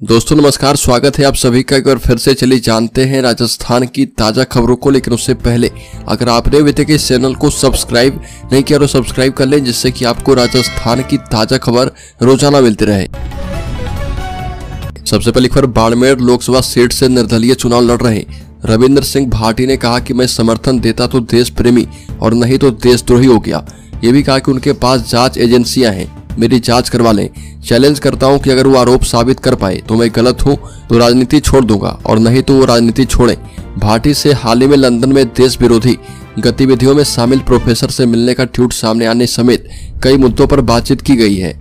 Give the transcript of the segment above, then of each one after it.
दोस्तों नमस्कार, स्वागत है आप सभी का एक बार फिर से। चलिए जानते हैं राजस्थान की ताज़ा खबरों को। लेकिन उससे पहले अगर आपने अभी तक इस चैनल को सब्सक्राइब नहीं किया तो सब्सक्राइब कर लें, जिससे कि आपको राजस्थान की ताज़ा खबर रोजाना मिलती रहे। सबसे पहली खबर, बाड़मेर लोकसभा सीट से निर्दलीय चुनाव लड़ रहे रविंद्र सिंह भाटी ने कहा कि मैं समर्थन देता तो देश प्रेमी और नहीं तो देशद्रोही हो गया। ये भी कहा कि उनके पास जांच एजेंसियां हैं, मेरी जांच करवा लें। चैलेंज करता हूं कि अगर वो आरोप साबित कर पाए तो मैं गलत हूं तो राजनीति छोड़ दूंगा और नहीं तो वो राजनीति छोड़ें। भाटी से हाल ही में लंदन में देश विरोधी गतिविधियों में शामिल प्रोफेसर से मिलने का ट्वीट सामने आने समेत कई मुद्दों पर बातचीत की गई है।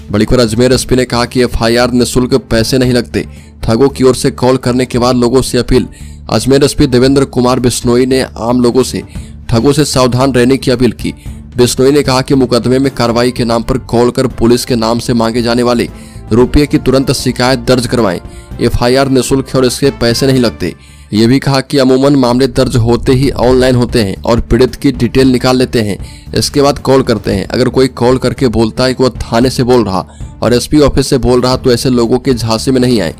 बड़ी खबर, अजमेर एसपी ने कहा कि एफआईआर निःशुल्क पैसे नहीं लगते, ठगों की ओर से कॉल करने के बाद लोगों से अपील। अजमेर एसपी देवेंद्र कुमार बिश्नोई ने आम लोगों से ठगों से सावधान रहने की अपील की। बिश्नोई ने कहा कि मुकदमे में कार्रवाई के नाम पर कॉल कर पुलिस के नाम से मांगे जाने वाले रुपये की तुरंत शिकायत दर्ज करवाएं। एफआईआर निःशुल्क है और इसके पैसे नहीं लगते। ये भी कहा कि अमूमन मामले दर्ज होते ही ऑनलाइन होते हैं और पीड़ित की डिटेल निकाल लेते हैं, इसके बाद कॉल करते हैं। अगर कोई कॉल करके बोलता है कि वह थाने से बोल रहा और एसपी ऑफिस से बोल रहा तो ऐसे लोगों के झांसे में नहीं आए।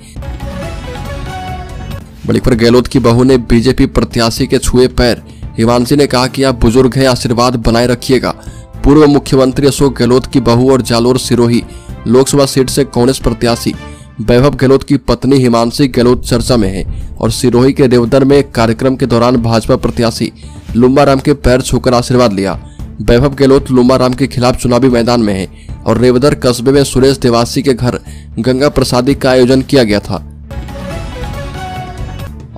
बड़ी खबर, गहलोत की बहू ने बीजेपी प्रत्याशी के छुए पैर। हिमांशी ने कहा कि आप बुजुर्ग हैं, आशीर्वाद बनाए रखिएगा। पूर्व मुख्यमंत्री अशोक गहलोत की बहू और जालोर सिरोही लोकसभा सीट से कांग्रेस प्रत्याशी वैभव गहलोत की पत्नी हिमांशी गहलोत चर्चा में है और सिरोही के रेवदर में एक कार्यक्रम के दौरान भाजपा प्रत्याशी लुम्बाराम के पैर छूकर आशीर्वाद लिया। वैभव गहलोत लुम्बाराम के खिलाफ चुनावी मैदान में है और रेवदर कस्बे में सुरेश देवासी के घर गंगा प्रसादी का आयोजन किया गया था।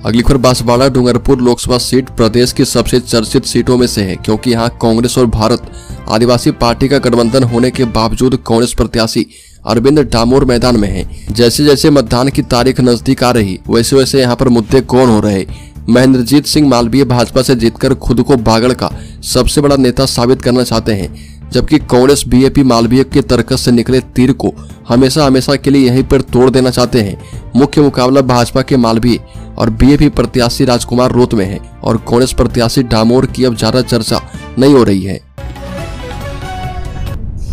अगली खबर, बांसवाड़ा डूंगरपुर लोकसभा सीट प्रदेश की सबसे चर्चित सीटों में से है, क्योंकि यहां कांग्रेस और भारत आदिवासी पार्टी का गठबंधन होने के बावजूद कांग्रेस प्रत्याशी अरविंद डामोर मैदान में हैं। जैसे जैसे मतदान की तारीख नजदीक आ रही वैसे वैसे यहां पर मुद्दे कौन हो रहे। महेंद्रजीत सिंह मालवीय भाजपा से जीतकर खुद को बागड़ का सबसे बड़ा नेता साबित करना चाहते हैं, जबकि कांग्रेस बीएपी मालवीय के तर्कस से निकले तीर को हमेशा हमेशा के लिए यहीं पर तोड़ देना चाहते हैं। मुख्य मुकाबला भाजपा के मालवीय और बीएपी प्रत्याशी राजकुमार रोत में है और कांग्रेस प्रत्याशी डामोर की अब ज्यादा चर्चा नहीं हो रही है।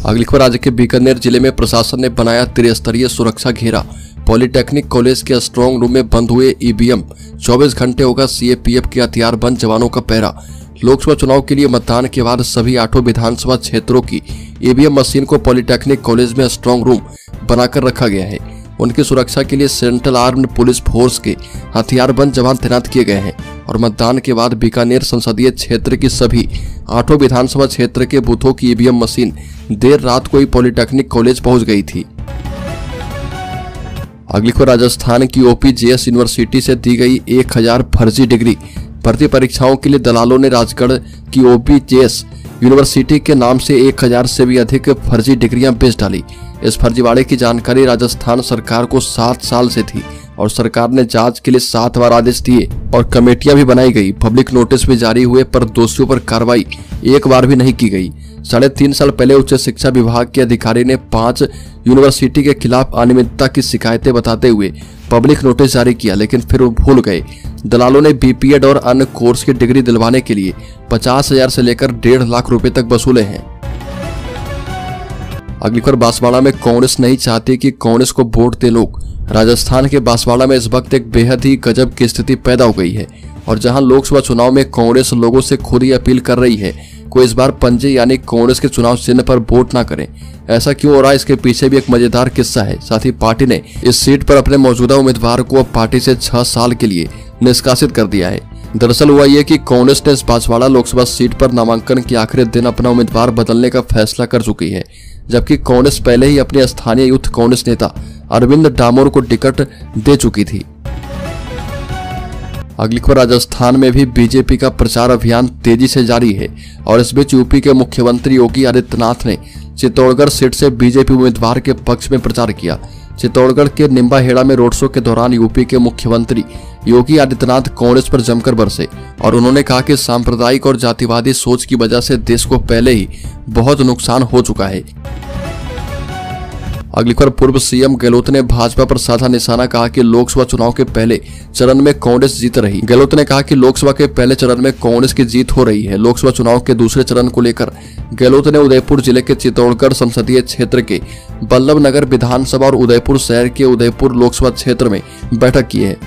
अगली खबर, राज्य के बीकानेर जिले में प्रशासन ने बनाया त्रिस्तरीय सुरक्षा घेरा। पॉलिटेक्निक कॉलेज के स्ट्रांग रूम में बंद हुए ईवीएम। 24 घंटे होगा सीएपीएफ के हथियारबंद जवानों का पहरा। लोकसभा चुनाव के लिए मतदान के बाद सभी 8 विधानसभा क्षेत्रों की ईवीएम मशीन को पॉलिटेक्निक कॉलेज में स्ट्रांग रूम बनाकर रखा गया है। उनकी सुरक्षा के लिए सेंट्रल आर्म्ड पुलिस फोर्स के हथियारबंद जवान तैनात किए गए हैं और मतदान के बाद बीकानेर संसदीय क्षेत्र की सभी 8 विधानसभा क्षेत्र के बूथों की ईवीएम मशीन देर रात को ही पॉलिटेक्निक कॉलेज पहुंच गई थी। अगली खबर, राजस्थान की ओपीजेएस यूनिवर्सिटी से दी गई 1000 फर्जी डिग्री। भर्ती परीक्षाओं के लिए दलालों ने राजगढ़ की ओपीजेएस यूनिवर्सिटी के नाम से 1000 से भी अधिक फर्जी डिग्रियां बेच डाली। इस फर्जीवाड़े की जानकारी राजस्थान सरकार को 7 साल से थी और सरकार ने जांच के लिए 7 बार आदेश दिए और कमेटियां भी बनाई गई। पब्लिक नोटिस भी जारी हुए पर दोषियों पर कार्रवाई एक बार भी नहीं की गई। 3.5 साल पहले उच्च शिक्षा विभाग के अधिकारी ने 5 यूनिवर्सिटी के खिलाफ अनियमितता की शिकायतें बताते हुए पब्लिक नोटिस जारी किया, लेकिन फिर वो भूल गए। दलालों ने बीपीएड और अन्य कोर्स की डिग्री दिलवाने के लिए 50,000 से लेकर 1.5 लाख रुपए तक वसूले हैं। अगली खबर, बांसवाड़ा में कांग्रेस नहीं चाहती कि कांग्रेस को वोट दे लोग। राजस्थान के बांसवाड़ा में इस वक्त एक बेहद ही गजब की स्थिति पैदा हो गई है और जहां लोकसभा चुनाव में कांग्रेस लोगों से खुद ही अपील कर रही है कोई इस बार पंजे यानी कांग्रेस के चुनाव चिन्ह पर वोट ना करें। ऐसा क्यों हो रहा है, इसके पीछे भी एक मजेदार किस्सा है। साथ ही पार्टी ने इस सीट पर अपने मौजूदा उम्मीदवार को अब पार्टी से 6 साल के लिए निष्कासित कर दिया है। दरअसल हुआ ये कि कांग्रेस ने इस बांसवाड़ा लोकसभा सीट पर नामांकन के आखिरी दिन अपना उम्मीदवार बदलने का फैसला कर चुकी है, जबकि कांग्रेस पहले ही अपने स्थानीय यूथ कांग्रेस नेता अरविंद डामोर को टिकट दे चुकी थी। अगली खबर, राजस्थान में भी बीजेपी का प्रचार अभियान तेजी से जारी है और इस बीच यूपी के मुख्यमंत्री योगी आदित्यनाथ ने चित्तौड़गढ़ सीट से बीजेपी उम्मीदवार के पक्ष में प्रचार किया। चित्तौड़गढ़ के निम्बाहेड़ा में रोड शो के दौरान यूपी के मुख्यमंत्री योगी आदित्यनाथ कांग्रेस पर जमकर बरसे और उन्होंने कहा कि सांप्रदायिक और जातिवादी सोच की वजह से देश को पहले ही बहुत नुकसान हो चुका है। अगली खबर, पूर्व सीएम गहलोत ने भाजपा पर साधा निशाना, कहा कि लोकसभा चुनाव के पहले चरण में कांग्रेस जीत रही। गहलोत ने कहा कि लोकसभा के पहले चरण में कांग्रेस की जीत हो रही है। लोकसभा चुनाव के दूसरे चरण को लेकर गहलोत ने उदयपुर जिले के चित्तौड़गढ़ संसदीय क्षेत्र के बल्लभ नगर विधानसभा और उदयपुर शहर के उदयपुर लोकसभा क्षेत्र में बैठक की है।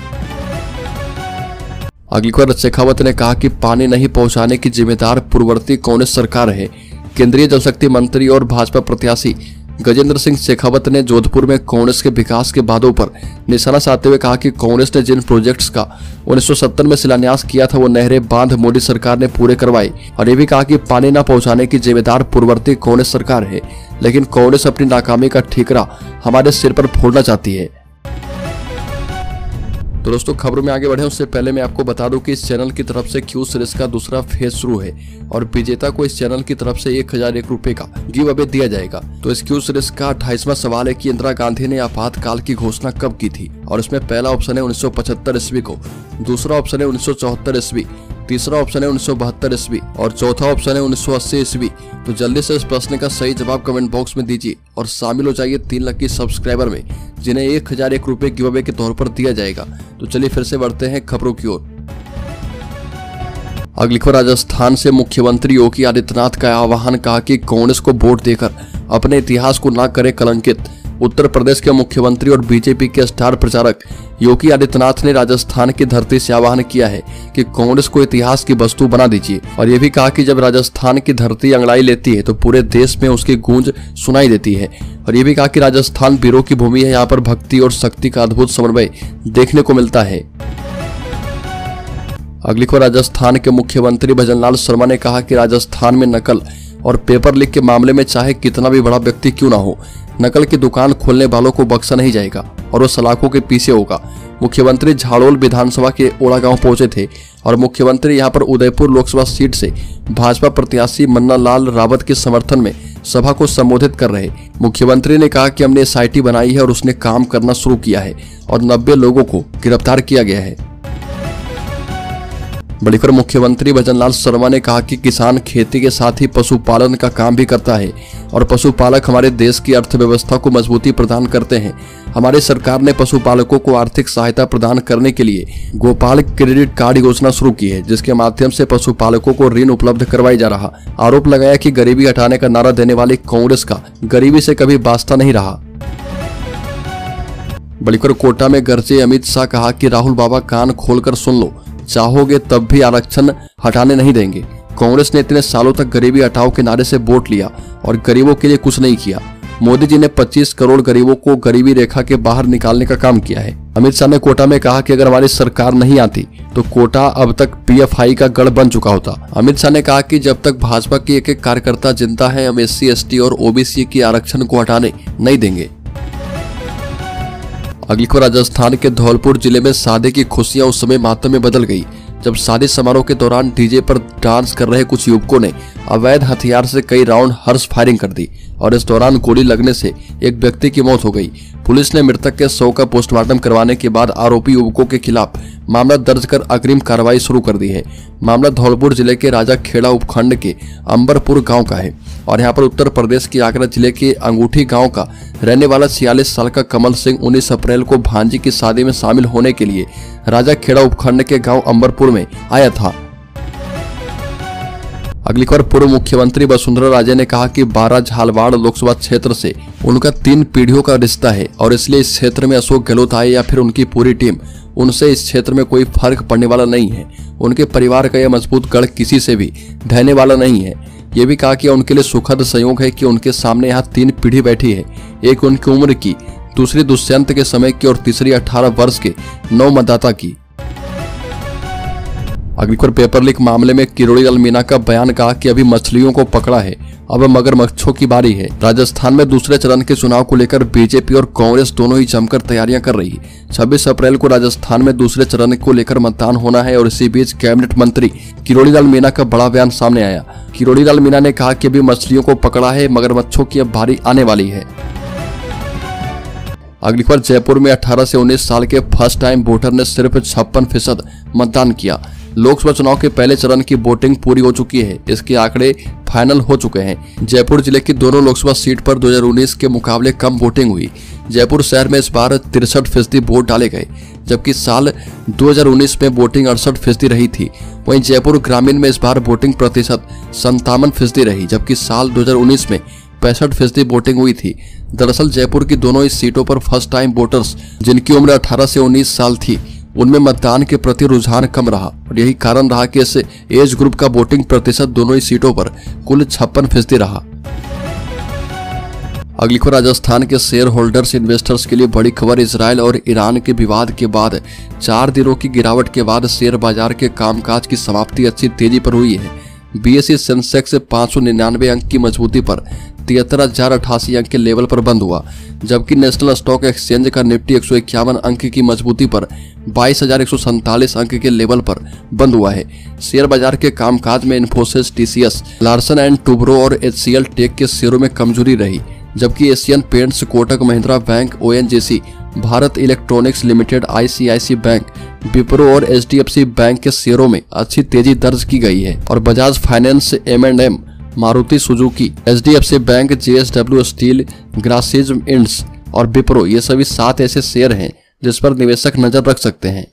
अगली खबर, शेखावत ने कहा कि पानी नहीं पहुंचाने की जिम्मेदार पूर्ववर्ती कांग्रेस सरकार है। केंद्रीय जल शक्ति मंत्री और भाजपा प्रत्याशी गजेंद्र सिंह शेखावत ने जोधपुर में कांग्रेस के विकास के वादों पर निशाना साधते हुए कहा कि कांग्रेस ने जिन प्रोजेक्ट्स का 1970 में शिलान्यास किया था वो नहरें, बांध मोदी सरकार ने पूरे करवाए। और ये भी कहा कि पानी न पहुंचाने की जिम्मेदार पूर्ववर्ती कांग्रेस सरकार है, लेकिन कांग्रेस अपनी नाकामी का ठीकरा हमारे सिर पर फोड़ना चाहती है। तो दोस्तों, खबरों में आगे बढ़े उससे पहले मैं आपको बता दूं कि इस चैनल की तरफ से क्यू सीरीज का दूसरा फेज शुरू है और विजेता को इस चैनल की तरफ से 1001 रुपए का गिव अवे दिया जाएगा। तो इस क्यू सीरीज का 28वां सवाल है कि इंदिरा गांधी ने आपातकाल की घोषणा कब की थी, और इसमें पहला ऑप्शन है 1975 ईस्वी को, दूसरा ऑप्शन है 1974 ईस्वी, तीसरा ऑप्शन है 1972 ईस्वी और चौथा ऑप्शन है 1980 ईस्वी। तो जल्दी से इस प्रश्न का सही जवाब कमेंट बॉक्स में दीजिए और शामिल हो जाइए 3 लकी सब्सक्राइबर में, जिन्हें 1001 रुपए गिव अवे के तौर पर दिया जाएगा। तो चलिए फिर से बढ़ते हैं खबरों की ओर। अगली खबर, राजस्थान से मुख्यमंत्री योगी आदित्यनाथ का आह्वान, कहा कि कांग्रेस को वोट देकर अपने इतिहास को न करें कलंकित। उत्तर प्रदेश के मुख्यमंत्री और बीजेपी के स्टार प्रचारक योगी आदित्यनाथ ने राजस्थान की धरती से आह्वान किया है कि कांग्रेस को इतिहास की वस्तु बना दीजिए। और ये भी कहा कि जब राजस्थान की धरती अंगड़ाई लेती है तो पूरे देश में उसकी गूंज सुनाई देती है। और ये भी कहा कि राजस्थान वीरों की भूमि है, यहाँ पर भक्ति और शक्ति का अद्भुत समन्वय देखने को मिलता है। अगली खबर, राजस्थान के मुख्यमंत्री भजनलाल शर्मा ने कहा कि राजस्थान में नकल और पेपर लीक के मामले में चाहे कितना भी बड़ा व्यक्ति क्यों ना हो, नकल की दुकान खोलने वालों को बख्शा नहीं जाएगा और वो सलाखों के पीछे होगा। मुख्यमंत्री झाड़ोल विधानसभा के ओड़ा गांव पहुंचे थे और मुख्यमंत्री यहां पर उदयपुर लोकसभा सीट से भाजपा प्रत्याशी मन्ना लाल रावत के समर्थन में सभा को संबोधित कर रहे मुख्यमंत्री ने कहा कि हमने SIT बनाई है और उसने काम करना शुरू किया है और 90 लोगों को गिरफ्तार किया गया है। बड़ी खबर, मुख्यमंत्री भजनलाल शर्मा ने कहा कि किसान खेती के साथ ही पशुपालन का काम भी करता है और पशुपालक हमारे देश की अर्थव्यवस्था को मजबूती प्रदान करते हैं। हमारी सरकार ने पशुपालकों को आर्थिक सहायता प्रदान करने के लिए गोपाल क्रेडिट कार्ड योजना शुरू की है, जिसके माध्यम से पशुपालकों को ऋण उपलब्ध करवाई जा रहा। आरोप लगाया कि गरीबी हटाने का नारा देने वाली कांग्रेस का गरीबी से कभी वास्ता नहीं रहा। बड़ी खबर, कोटा में गरजे अमित शाह, कहा कि राहुल बाबा कान खोलकर सुन लो, चाहोगे तब भी आरक्षण हटाने नहीं देंगे। कांग्रेस ने इतने सालों तक गरीबी हटाओ के नारे से वोट लिया और गरीबों के लिए कुछ नहीं किया। मोदी जी ने 25 करोड़ गरीबों को गरीबी रेखा के बाहर निकालने का काम किया है। अमित शाह ने कोटा में कहा कि अगर हमारी सरकार नहीं आती तो कोटा अब तक PFI का गढ़ बन चुका होता। अमित शाह ने कहा कि जब तक भाजपा की एक कार्यकर्ता जिंदा है, हम SC ST और OBC की आरक्षण को हटाने नहीं देंगे। अगली खबर, राजस्थान के धौलपुर जिले में शादी की खुशियां उस समय मातम में बदल गई जब शादी समारोह के दौरान डीजे पर डांस कर रहे कुछ युवकों ने अवैध हथियार से कई राउंड हर्ष फायरिंग कर दी और इस दौरान गोली लगने से एक व्यक्ति की मौत हो गई। पुलिस ने मृतक के शव का पोस्टमार्टम करवाने के बाद आरोपी युवकों के खिलाफ मामला दर्ज कर अग्रिम कार्रवाई शुरू कर दी है। मामला धौलपुर जिले के राजा खेड़ा उपखंड के अंबरपुर गांव का है और यहां पर उत्तर प्रदेश के आगरा जिले के अंगूठी गांव का रहने वाला 46 साल का कमल सिंह 19 अप्रैल को भांजी की शादी में शामिल होने के लिए राजा खेड़ा उपखंड के गांव अंबरपुर में आया था। अगली खबर, पूर्व मुख्यमंत्री वसुंधरा राजे ने कहा कि 12 झालवाड़ लोकसभा क्षेत्र से उनका 3 पीढ़ियों का रिश्ता है और इसलिए इस क्षेत्र में अशोक गहलोत आए या फिर उनकी पूरी टीम, उनसे इस क्षेत्र में कोई फर्क पड़ने वाला नहीं है। उनके परिवार का यह मजबूत गढ़ किसी से भी ढहने वाला नहीं है। ये भी कहा कि उनके लिए सुखद संयोग है कि उनके सामने यहाँ 3 पीढ़ी बैठी है, एक उनकी उम्र की, दूसरी दुष्यंत के समय की और तीसरी 18 वर्ष के नव मतदाता की। अगली खबर, पेपर लीक मामले में किरोड़ी लाल मीणा का बयान, कहा कि अभी मछलियों को पकड़ा है, अब मगरमच्छों की बारी है। राजस्थान में दूसरे चरण के चुनाव को लेकर बीजेपी और कांग्रेस दोनों ही जमकर तैयारियां कर रही है। 26 अप्रैल को राजस्थान में दूसरे चरण को लेकर मतदान होना है और इसी बीच कैबिनेट मंत्री किरोड़ी लाल मीणा का बड़ा बयान सामने आया। किरोड़ी लाल मीणा ने कहा कि अभी मछलियों को पकड़ा है, मगरमच्छों की अब बारी आने वाली है। अगली खबर, जयपुर में 18 से 19 साल के फर्स्ट टाइम वोटर ने सिर्फ 56% मतदान किया। लोकसभा चुनाव के पहले चरण की वोटिंग पूरी हो चुकी है। इसके आंकड़े फाइनल हो चुके हैं। जयपुर जिले की दोनों लोकसभा सीट पर 2019 के मुकाबले कम वोटिंग हुई। जयपुर शहर में इस बार 63% वोट डाले गए, जबकि साल 2019 में वोटिंग 68% रही थी। वहीं जयपुर ग्रामीण में इस बार वोटिंग प्रतिशत 57% रही, जबकि साल 2019 में 65% वोटिंग हुई थी। दरअसल जयपुर की दोनों ही सीटों पर फर्स्ट टाइम वोटर्स जिनकी उम्र 18 से 19 साल थी, उनमें मतदान के प्रति रुझान कम रहा और यही कारण रहा कि इस एज ग्रुप का वोटिंग प्रतिशत दोनों ही सीटों पर कुल 56% रहा। अगली खबर राजस्थान के शेयर होल्डर्स इन्वेस्टर्स के लिए बड़ी खबर। इजरायल और ईरान के विवाद के बाद 4 दिनों की गिरावट के बाद शेयर बाजार के कामकाज की समाप्ति अच्छी तेजी पर हुई है। बीएसई सेंसेक्स 599 अंक की मजबूती पर 73,088 अंक के लेवल पर बंद हुआ, जबकि नेशनल स्टॉक एक्सचेंज का निफ्टी 151 अंक की मजबूती पर 22,147 अंक के लेवल पर बंद हुआ है। शेयर बाजार के कामकाज में इन्फोसिस, टीसीएस, लार्सन एंड टुब्रो और एचसीएल टेक के शेयरों में कमजोरी रही, जबकि एशियन पेंट्स, कोटक महिंद्रा बैंक, ओएनजीसी, भारत इलेक्ट्रॉनिक्स लिमिटेड, आईसीआईसी बैंक, विप्रो और एचडीएफसी बैंक के शेयरों में अच्छी तेजी दर्ज की गई है और बजाज फाइनेंस, एम&एम, Maruti Suzuki, HDFC bank, JSW steel, Grasim Inds और विप्रो ये सभी 7 ऐसे शेयर हैं जिस पर निवेशक नजर रख सकते हैं।